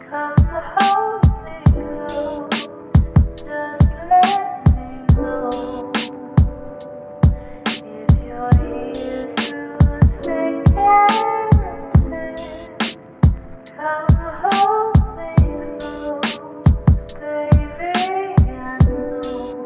Come hold me close, just let me know if you're here to thick and thin. Come hold me close, baby, I know.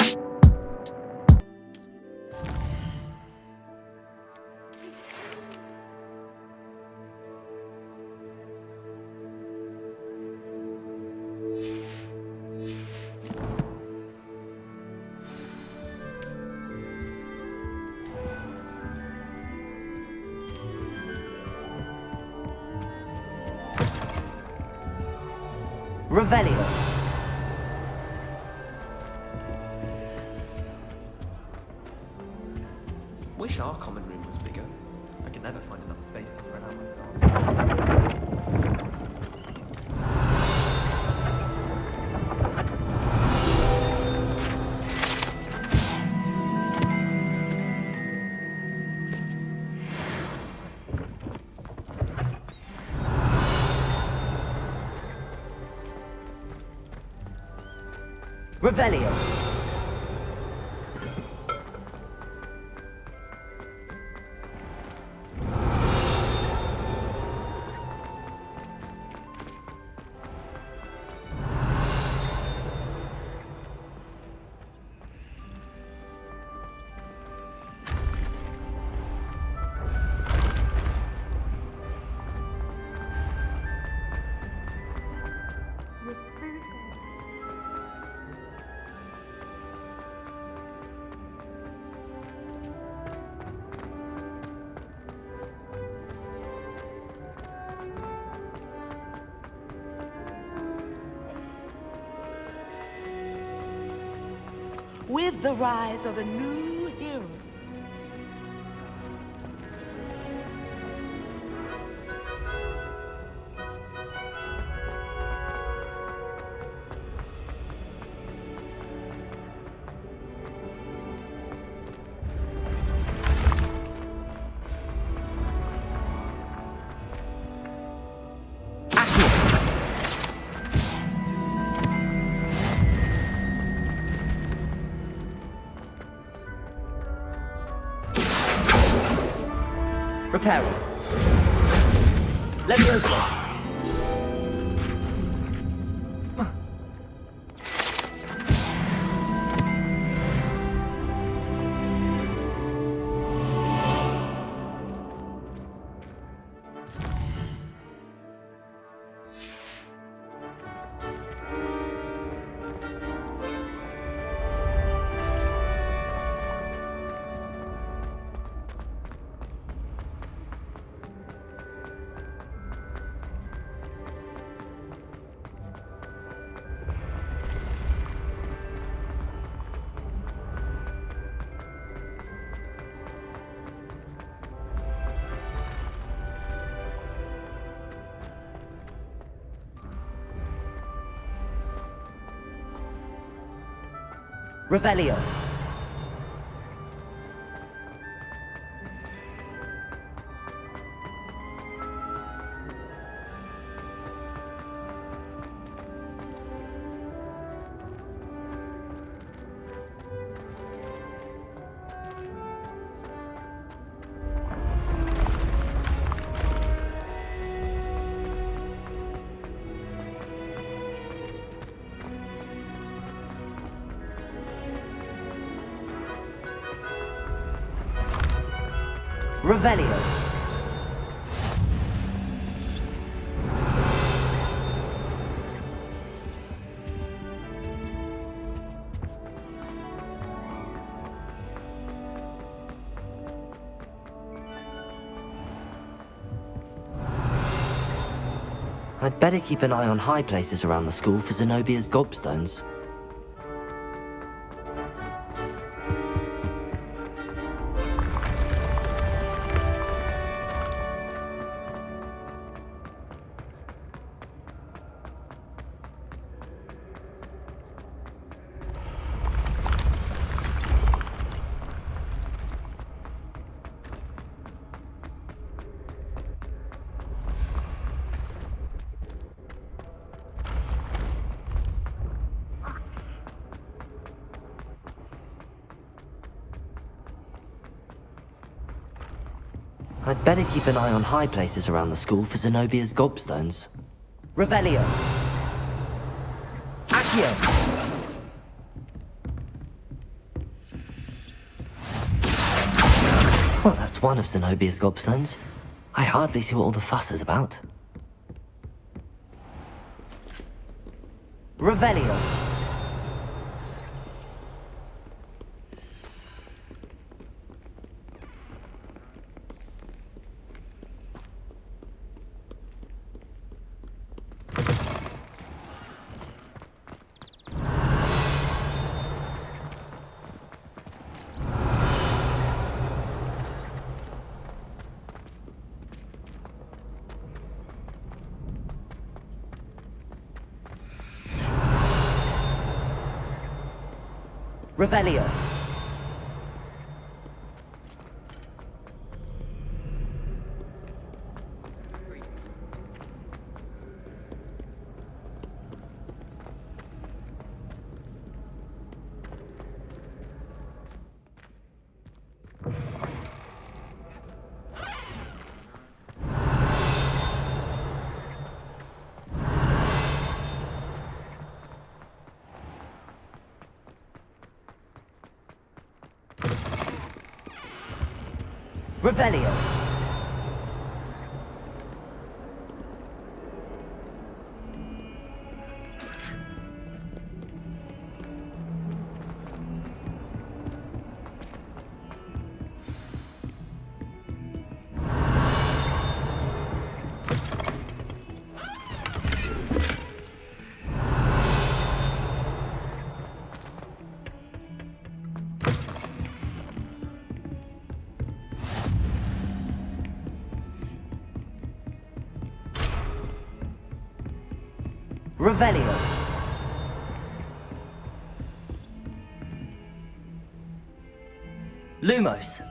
Revelio. Wish our common room was bigger. I can never find enough space to spread out myself. Revelio. With the rise of a new hero. Reparo. Leviosa. Revelio. Revelio. I'd better keep an eye on high places around the school for Zenobia's gobstones. I'd better keep an eye on high places around the school for Zenobia's gobstones. Revelio. Accio. Well, that's one of Zenobia's gobstones. I hardly see what all the fuss is about. Revelio. Revelio. Revelio. Revelio. Lumos.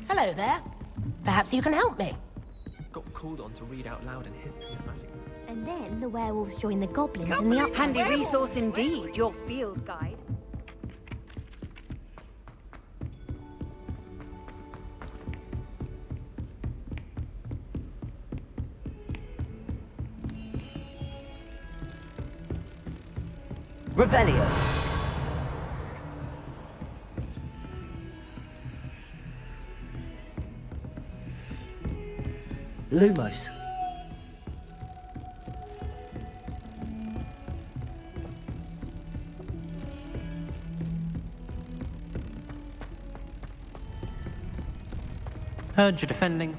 Hello there. Perhaps you can help me. Got called on to read out loud and hint with magic. And then the werewolves join the goblins in the up. Handy resource indeed, your field guide. Revelio. Lumos. Heard you're defending.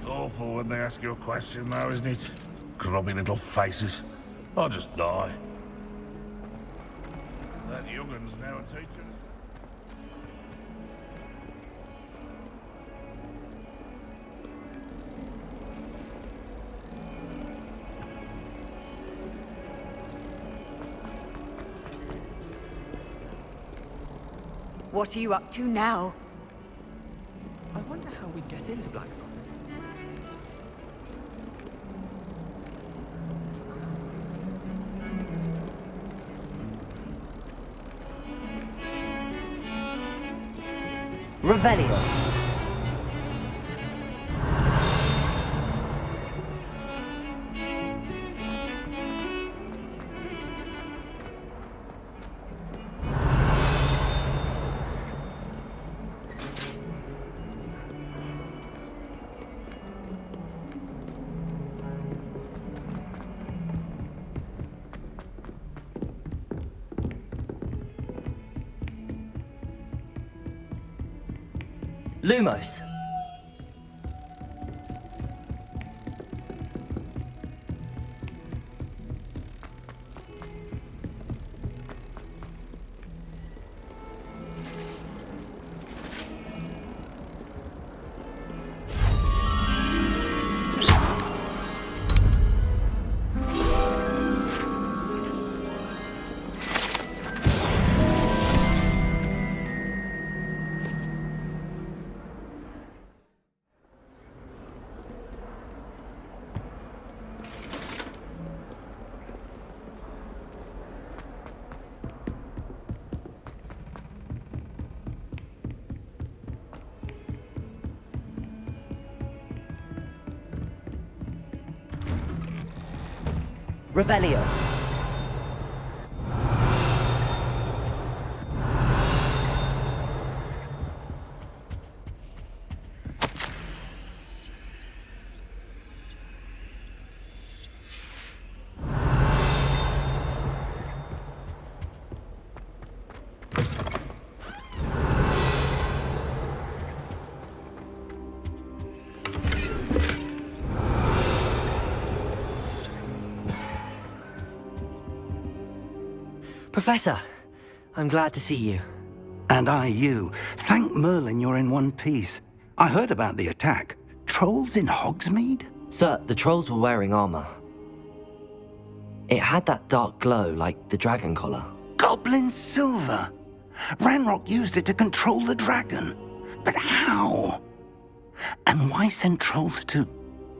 Awful when they ask you a question, though, isn't it? Grubby little faces. I'll just die. That young'un's now a teacher. What are you up to now? I wonder how we get into Blackthorn. Revelio. Lumos. Revelio. Professor, I'm glad to see you. And I you. Thank Merlin you're in one piece. I heard about the attack. Trolls in Hogsmeade? Sir, the trolls were wearing armor. It had that dark glow like the dragon collar. Goblin silver! Ranrock used it to control the dragon. But how? And why send trolls too?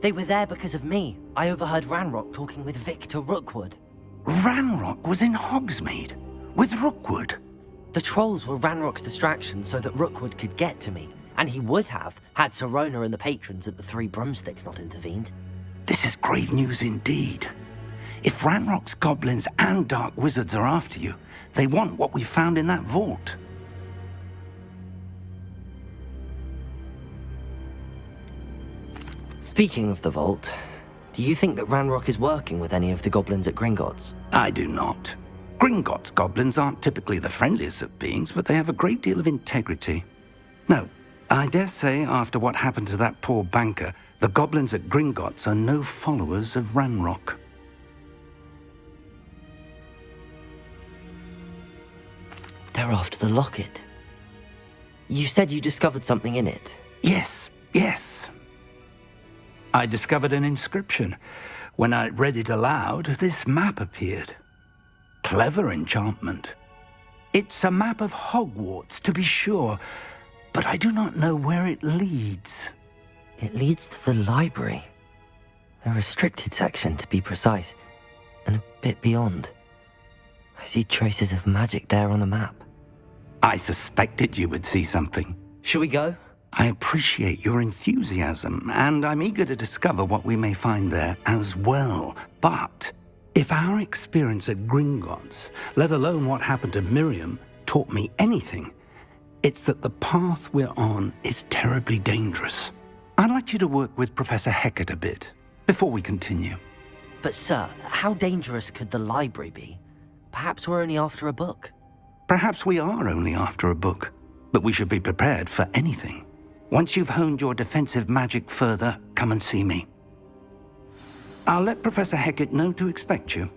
They were there because of me. I overheard Ranrock talking with Victor Rookwood. Ranrock was in Hogsmeade? With Rookwood? The trolls were Ranrock's distraction so that Rookwood could get to me. And he would have, had Sirona and the patrons at the Three Broomsticks not intervened. This is grave news indeed. If Ranrock's goblins and dark wizards are after you, they want what we found in that vault. Speaking of the vault, do you think that Ranrock is working with any of the goblins at Gringotts? I do not. Gringotts goblins aren't typically the friendliest of beings, but they have a great deal of integrity. No, I dare say after what happened to that poor banker, the goblins at Gringotts are no followers of Ranrock. They're after the locket. You said you discovered something in it. Yes. I discovered an inscription. When I read it aloud, this map appeared. Clever enchantment. It's a map of Hogwarts, to be sure, but I do not know where it leads. It leads to the library. The restricted section, to be precise, and a bit beyond. I see traces of magic there on the map. I suspected you would see something. Shall we go? I appreciate your enthusiasm, and I'm eager to discover what we may find there as well. But if our experience at Gringotts, let alone what happened to Miriam, taught me anything, it's that the path we're on is terribly dangerous. I'd like you to work with Professor Hecat a bit before we continue. But sir, how dangerous could the library be? Perhaps we're only after a book. Perhaps we are only after a book, but we should be prepared for anything. Once you've honed your defensive magic further, come and see me. I'll let Professor Hecat know to expect you.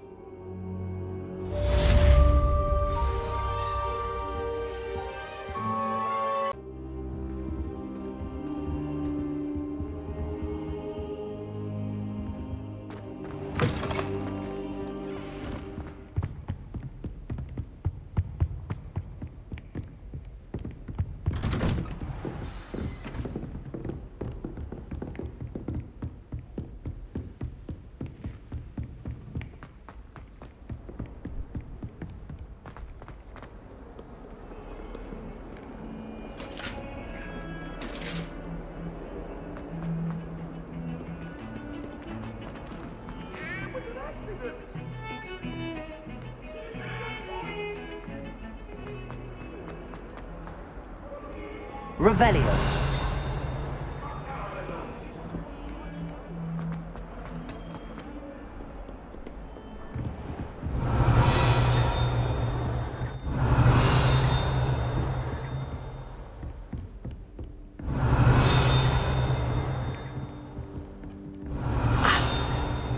Revelio.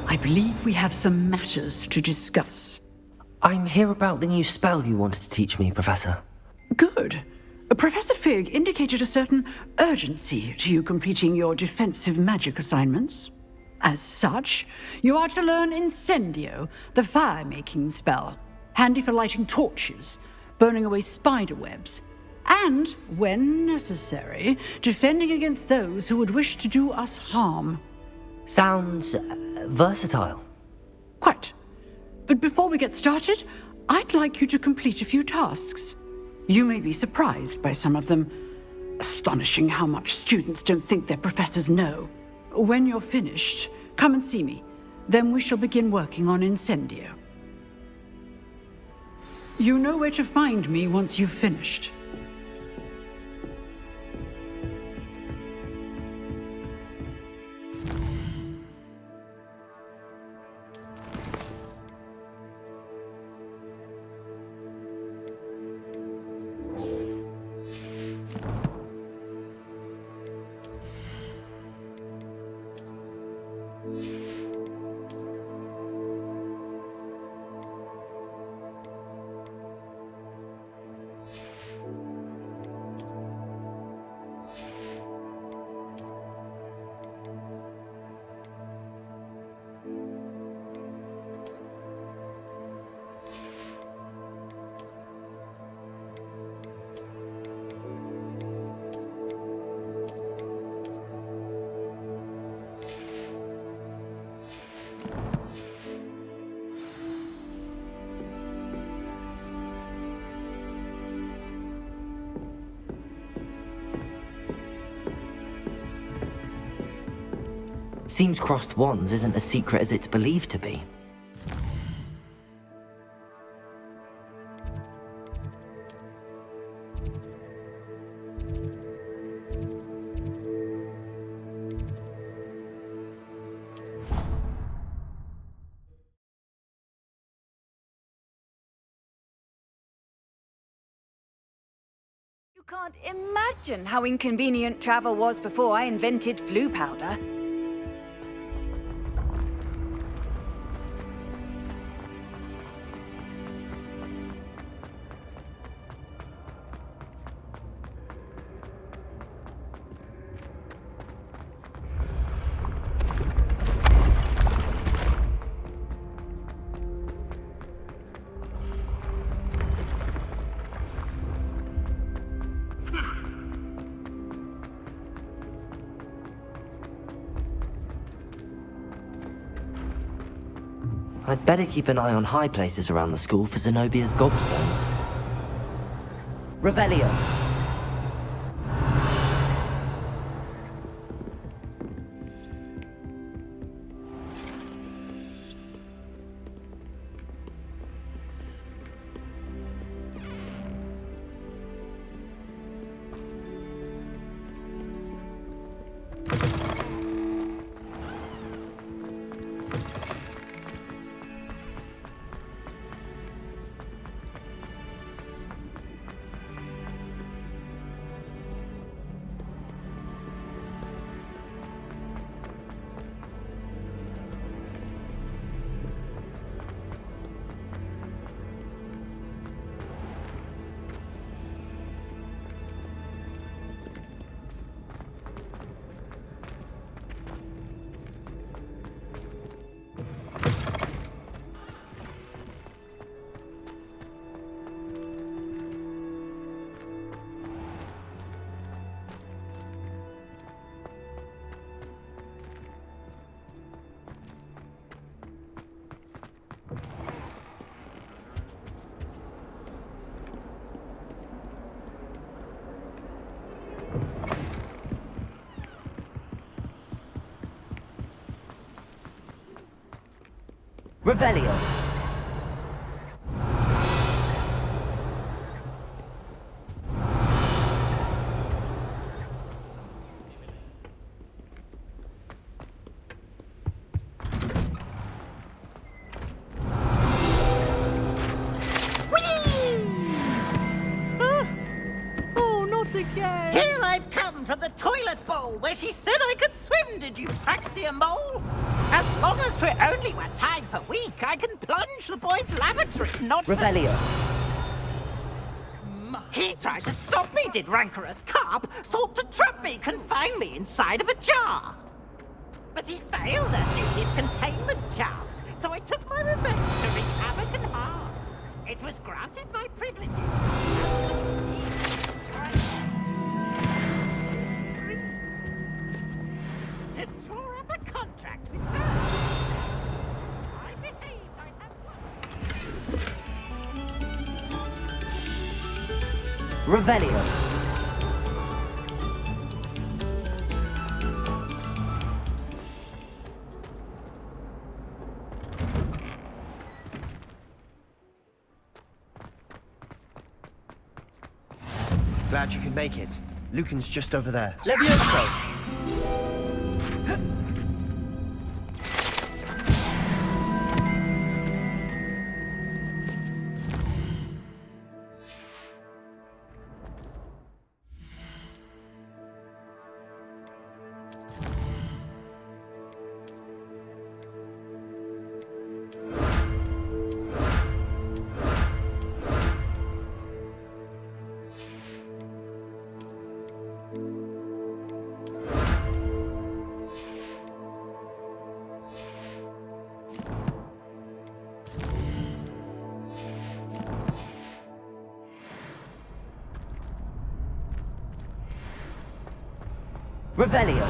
I believe we have some matters to discuss. I'm here about the new spell you wanted to teach me, Professor. Good. Professor Fig indicated a certain urgency to you completing your defensive magic assignments. As such, you are to learn Incendio, the fire-making spell, handy for lighting torches, burning away spider webs, and, when necessary, defending against those who would wish to do us harm. Sounds versatile. Quite. But before we get started, I'd like you to complete a few tasks. You may be surprised by some of them. Astonishing how much students don't think their professors know. When you're finished, come and see me. Then we shall begin working on Incendio. You know where to find me once you've finished. Seems crossed wands isn't as secret as it's believed to be. You can't imagine how inconvenient travel was before I invented flu powder. I'd better keep an eye on high places around the school for Zenobia's gobstones. Revelio. Revelio. once again. Here I've come from the toilet bowl where she said I could swim, did you praxia mole? As long as for only 1 time per week, I can plunge the boy's lavatory, not for... Revelio. He tried to stop me, did rancorous carp, sought to trap me, confine me inside of a jar. But he failed as did his containment charms, so I took my revenge to wreak havoc and harm. It was granted my privileges. To draw up a contract with her. I behaved, I have won. Revelio. Glad you could make it. Lucan's just over there. Levioso. Revelio.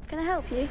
Can I help you?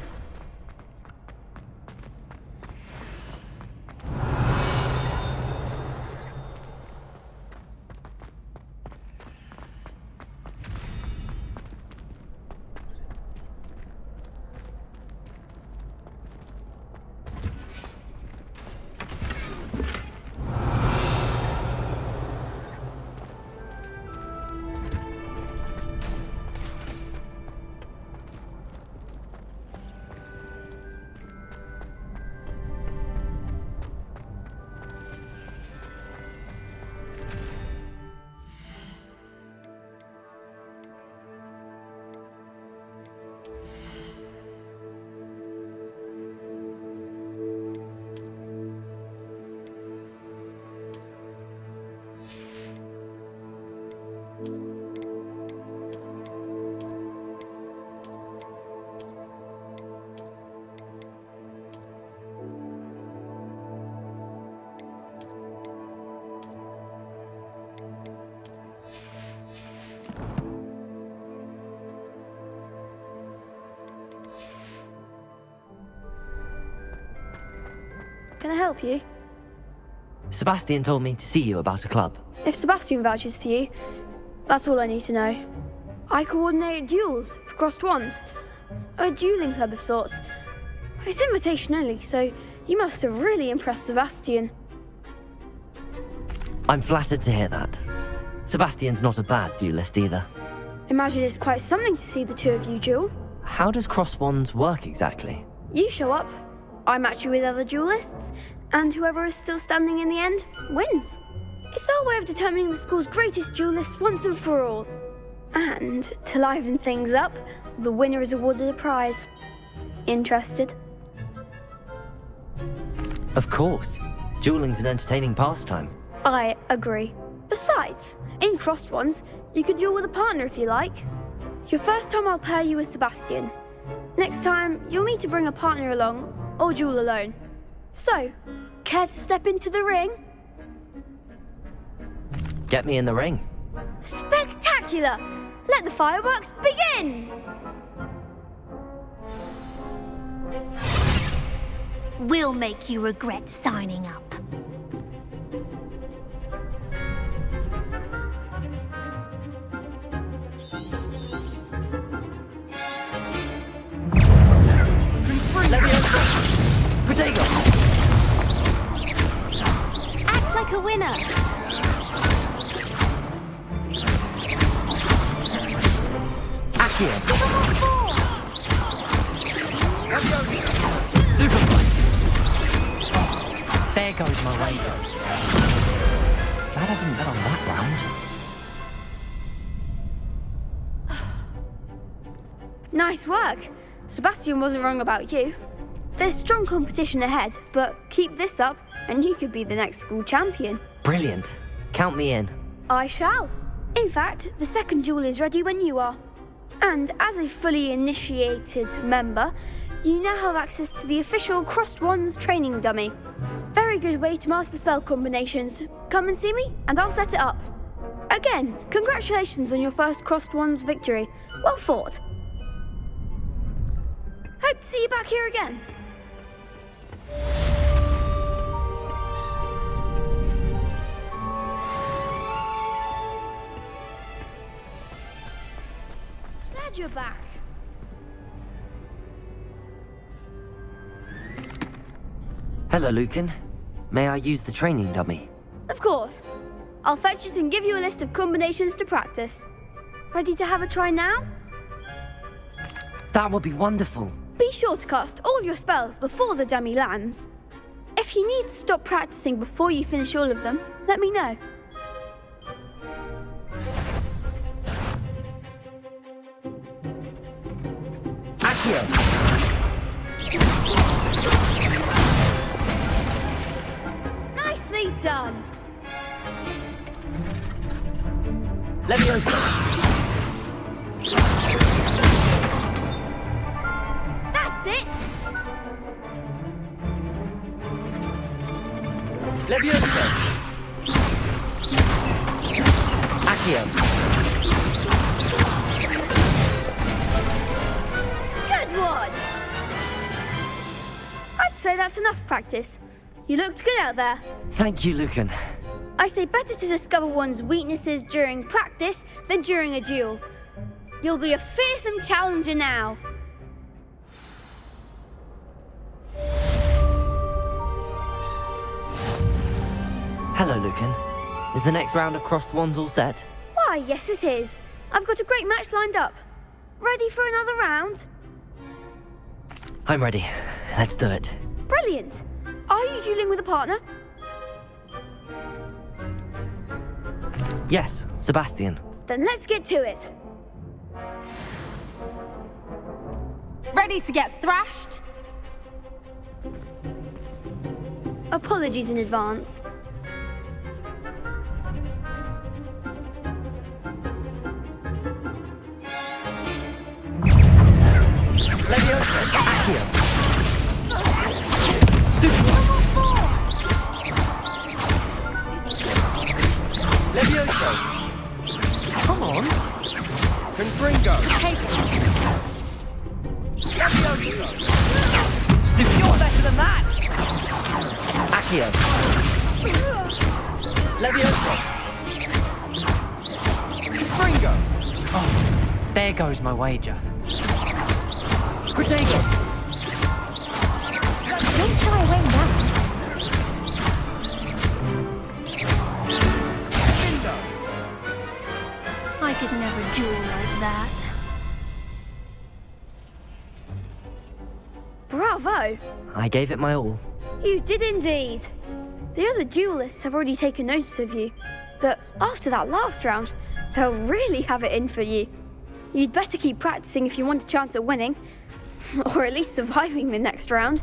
Can I help you? Sebastian told me to see you about a club. If Sebastian vouches for you, that's all I need to know. I coordinate duels for crossed wands. A dueling club of sorts. It's invitation only, so you must have really impressed Sebastian. I'm flattered to hear that. Sebastian's not a bad duelist either. Imagine it's quite something to see the two of you duel. How does cross wands work exactly? You show up, I match you with other duelists, and whoever is still standing in the end wins. It's our way of determining the school's greatest duelist once and for all. And to liven things up, the winner is awarded a prize. Interested? Of course. Dueling's an entertaining pastime. I agree. Besides, in crossed ones, you can duel with a partner if you like. Your first time I'll pair you with Sebastian. Next time, you'll need to bring a partner along, or duel alone. So, care to step into the ring? Get me in the ring. Spectacular! Let the fireworks begin! We'll make you regret signing up. Protego! Act like a winner. Accio! There goes my wager. Glad I didn't bet on that round. round. Nice work. Sebastian wasn't wrong about you. There's strong competition ahead, but keep this up and you could be the next school champion. Brilliant. Count me in. I shall. In fact, the second duel is ready when you are. And as a fully initiated member, you now have access to the official Crossed Wands training dummy. Very good way to master spell combinations. Come and see me, and I'll set it up. Again, congratulations on your first Crossed Wands victory. Well fought. Hope to see you back here again. Glad you're back. Hello, Lucan. May I use the training dummy? Of course. I'll fetch it and give you a list of combinations to practice. Ready to have a try now? That would be wonderful. Be sure to cast all your spells before the dummy lands. If you need to stop practicing before you finish all of them, let me know. Accio! Nicely done! Leviosa! That's it! Leviosa! Accio! Good one! I'd say that's enough practice. You looked good out there. Thank you, Lucan. I say better to discover one's weaknesses during practice than during a duel. You'll be a fearsome challenger now. Hello, Lucan. Is the next round of Crossed Wands all set? Why, yes it is. I've got a great match lined up. Ready for another round? I'm ready. Let's do it. Brilliant. Are you dueling with a partner? Yes, Sebastian. Then let's get to it. Ready to get thrashed? Apologies in advance. Leviosa! Accio! Stupid! Leviosa! Come on! Confringo! Take it. Leviosa! Stupid. You're better than that. Accio! Leviosa! Confringo! Oh, there goes my wager. Protego! Don't try away now. I could never duel like that. Bravo! I gave it my all. You did indeed. The other duelists have already taken notice of you, but after that last round, they'll really have it in for you. You'd better keep practicing if you want a chance at winning, or at least surviving the next round.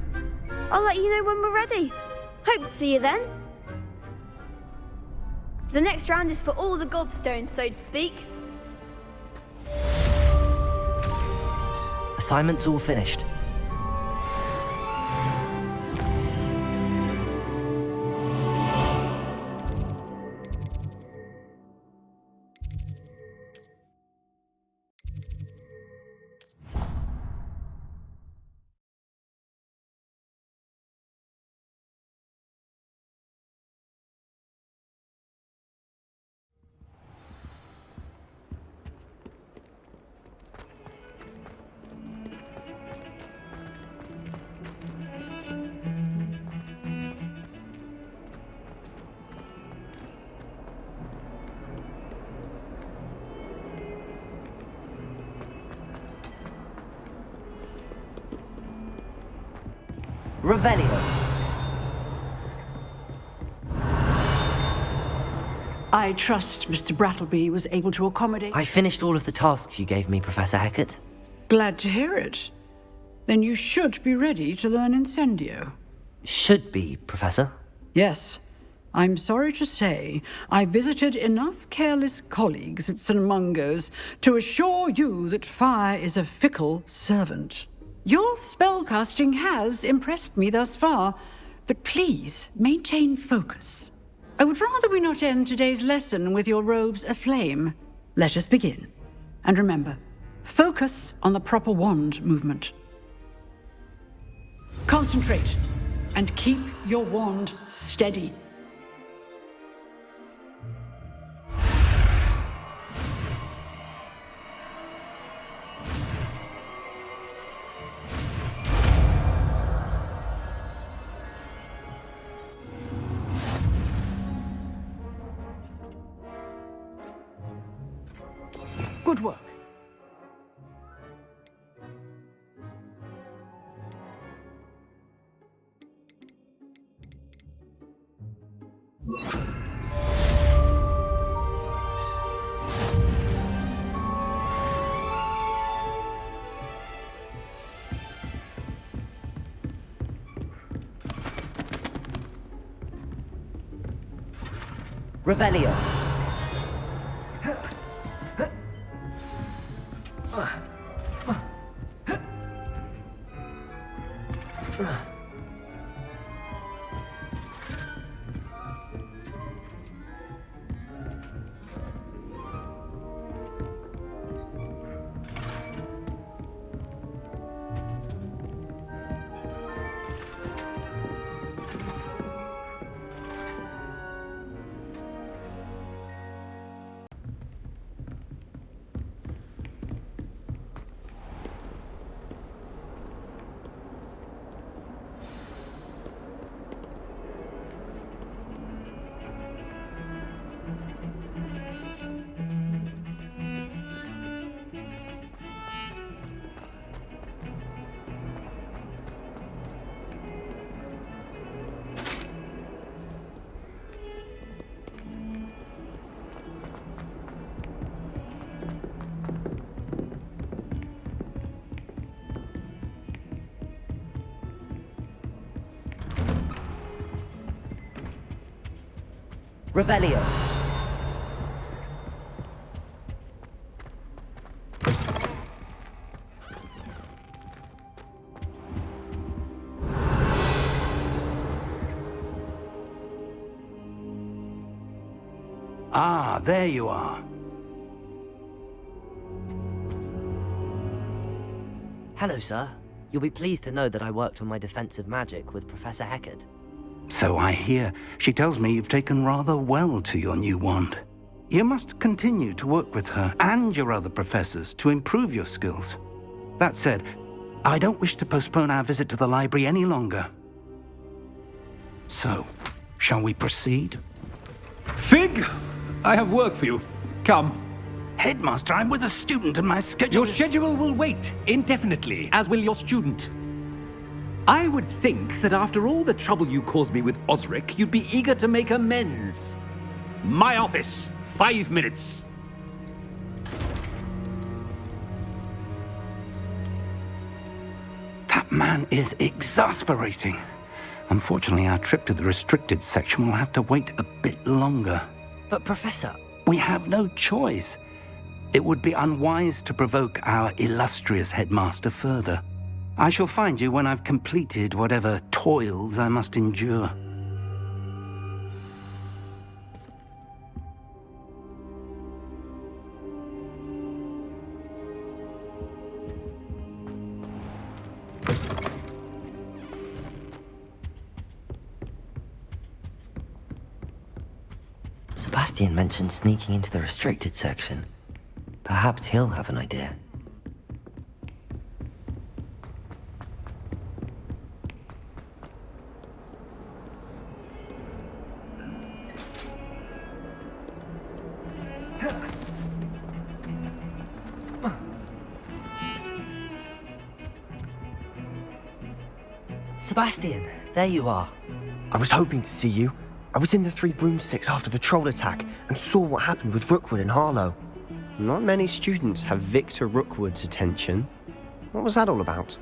I'll let you know when we're ready. Hope to see you then. The next round is for all the gobstones, so to speak. Assignment's all finished. Revelio. I trust Mr. Brattleby was able to accommodate... I finished all of the tasks you gave me, Professor Hecat. Glad to hear it. Then you should be ready to learn Incendio. Should be, Professor. Yes. I'm sorry to say, I visited enough careless colleagues at St. Mungo's to assure you that fire is a fickle servant. Your spellcasting has impressed me thus far, but please maintain focus. I would rather we not end today's lesson with your robes aflame. Let us begin. And remember, focus on the proper wand movement. Concentrate, and keep your wand steady. Good work. Revelio. Revelio. Ah, there you are. Hello, sir. You'll be pleased to know that I worked on my defensive magic with Professor Hecat. So I hear. She tells me you've taken rather well to your new wand. You must continue to work with her and your other professors to improve your skills. That said, I don't wish to postpone our visit to the library any longer. So, shall we proceed? Fig! I have work for you. Come. Headmaster, I'm with a student and my schedule Your schedule will wait indefinitely, as will your student. I would think that after all the trouble you caused me with Osric, you'd be eager to make amends. My office, 5 minutes. That man is exasperating. Unfortunately, our trip to the restricted section will have to wait a bit longer. But Professor... We have no choice. It would be unwise to provoke our illustrious headmaster further. I shall find you when I've completed whatever toils I must endure. Sebastian mentioned sneaking into the restricted section. Perhaps he'll have an idea. Sebastian, there you are. I was hoping to see you. I was in the Three Broomsticks after the troll attack and saw what happened with Rookwood and Harlow. Not many students have Victor Rookwood's attention. What was that all about?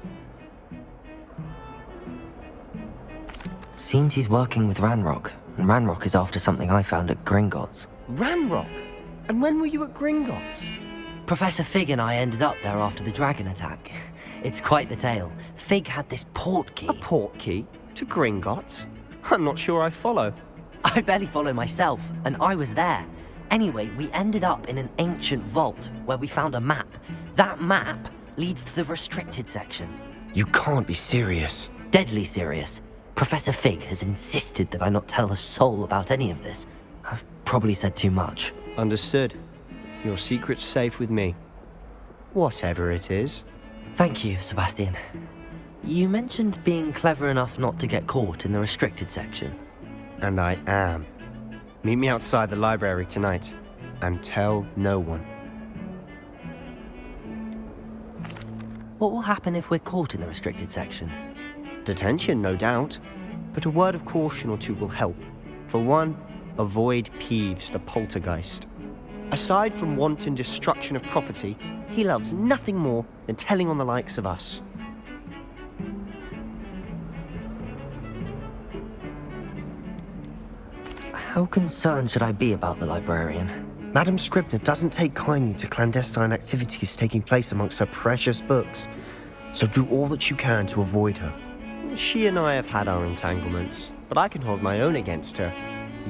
Seems he's working with Ranrock, and Ranrock is after something I found at Gringotts. Ranrock? And when were you at Gringotts? Professor Fig and I ended up there after the dragon attack. It's quite the tale. Fig had this port key. A port key? To Gringotts? I'm not sure I follow. I barely follow myself, and I was there. Anyway, we ended up in an ancient vault where we found a map. That map leads to the restricted section. You can't be serious. Deadly serious. Professor Fig has insisted that I not tell a soul about any of this. I've probably said too much. Understood. Your secret's safe with me. Whatever it is. Thank you, Sebastian. You mentioned being clever enough not to get caught in the restricted section. And I am. Meet me outside the library tonight, and tell no one. What will happen if we're caught in the restricted section? Detention, no doubt. But a word of caution or two will help. For one, avoid Peeves the poltergeist. Aside from wanton destruction of property, he loves nothing more than telling on the likes of us. How concerned should I be about the librarian? Madam Scribner doesn't take kindly to clandestine activities taking place amongst her precious books, so do all that you can to avoid her. She and I have had our entanglements, but I can hold my own against her.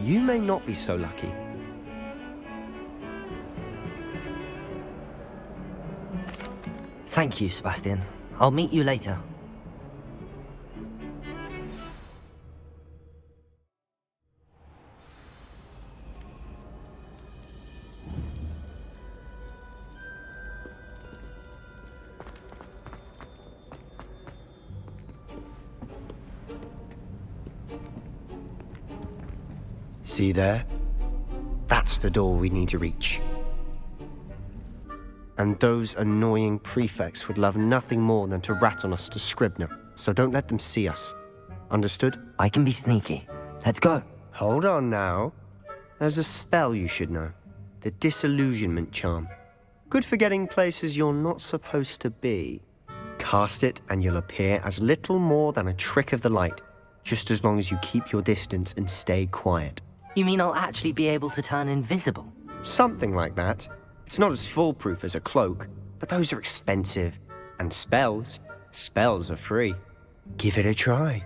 You may not be so lucky. Thank you, Sebastian. I'll meet you later. See there? That's the door we need to reach. And those annoying prefects would love nothing more than to rat on us to Scribner, so don't let them see us. Understood? I can be sneaky. Let's go. Hold on now. There's a spell you should know. The Disillusionment Charm. Good for getting places you're not supposed to be. Cast it and you'll appear as little more than a trick of the light, just as long as you keep your distance and stay quiet. You mean I'll actually be able to turn invisible? Something like that. It's not as foolproof as a cloak, but those are expensive. And spells are free. Give it a try.